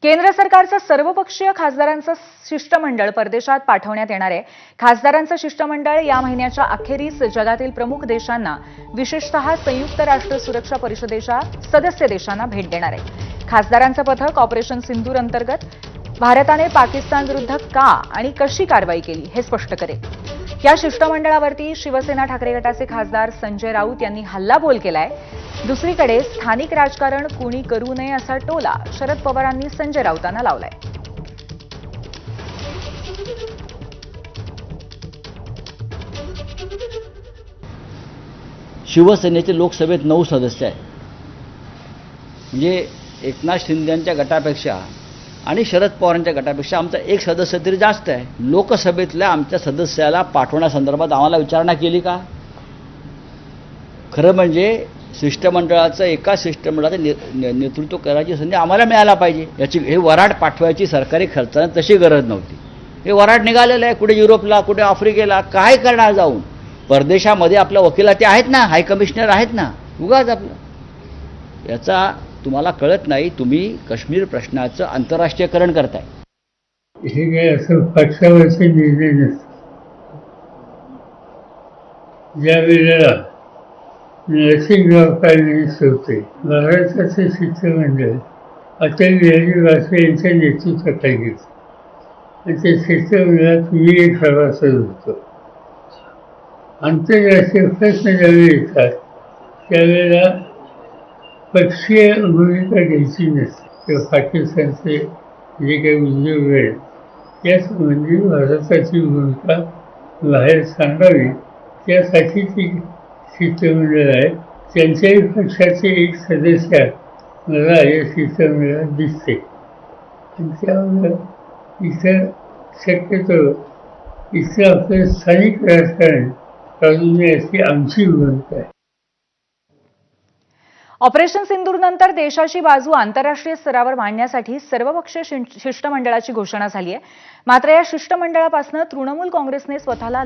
केंद्र सरकारचं सर्वपक्षीय खासदारांचं शिष्टमंडळ परदेशात पाठवण्यात येणार आहे। खासदारांचं शिष्टमंडळ या महिन्याच्या अखेरीस जगातील प्रमुख देशांना, विशेषतः संयुक्त राष्ट्र सुरक्षा परिषदेच्या सदस्य देशांना भेट देणार आहे। खासदारांचं पथक ऑपरेशन सिंदूर अंतर्गत भारताने पाकिस्तान विरुद्ध का आणि कशी कारवाई केली हे स्पष्ट करेल। या शिष्टमंडळावरती शिवसेना ठाकरे गटाचे खासदार संजय राऊत यांनी हल्लाबोल केलाय। दुसरीकडे स्थानिक राजकारण कुणी करू नये असा टोला शरद पवारांनी संजय राऊतांना लावलाय। शिवसेनेचे लोकसभेत 9 सदस्य आहेत, म्हणजे एकनाथ शिंदेंच्या गटापेक्षा आणि शरद पवारांच्या गटापेक्षा आमचा एक सदस्य तरी जास्त आहे। लोकसभेतल्या आमच्या सदस्याला पाठवण्यासंदर्भात आम्हाला विचारणा केली का? खरं म्हणजे शिष्टमंडळाचं एका शिष्टमंडळाचं नेतृत्व करायची संधी आम्हाला मिळायला पाहिजे। याची हे वराड पाठवायची सरकारी खर्चानं तशी गरज नव्हती। हे वराड निघालेलं आहे, कुठे युरोपला, कुठे आफ्रिकेला, काय करणार जाऊन? परदेशामध्ये आपल्या वकिलाते आहेत ना, हाय कमिशनर आहेत ना, उगाच आपलं याचा तुम्हाला कळत नाही। तुम्ही काश्मीर प्रश्नाचं आंतरराष्ट्रीयकरण करताय। हे काय असं पक्षावरचे निर्णय नसतात। ज्या वेळेला नरसिंहराव कारखाने होते, महाराष्ट्राचे शिष्टमंडळ अटल बिहारी वाजपेयी यांच्या नेतृत्वाखाली घेतलं आणि त्या शिष्टमंडळात मी एक सभासद होतो। आंतरराष्ट्रीय प्रश्न ज्यावेळी येतात त्यावेळेला पक्षीय भूमिका घ्यायची नसते किंवा पाकिस्तानचे जे काही उद्योग आहेत यासंबंधी भारताची भूमिका बाहेर सांगावी त्यासाठी ती शिष्टमंडळ आहे। त्यांच्याही पक्षाचे एक सदस्य मला या शिष्टमंडळात दिसते आणि त्यामुळे इथं शक्यतो इथं आपलं स्थानिक राजकारण करू नये अशी आमची भूमिका आहे। ऑपरेशन सिंदूर नंतर देशाची बाजू आंतरराष्ट्रीय स्तरावर मांडण्यासाठी सर्वपक्षीय शिष्टमंडळाची घोषणा झाली आहे। मात्र या शिष्टमंडळापासून तृणमूल काँग्रेसने स्वतःला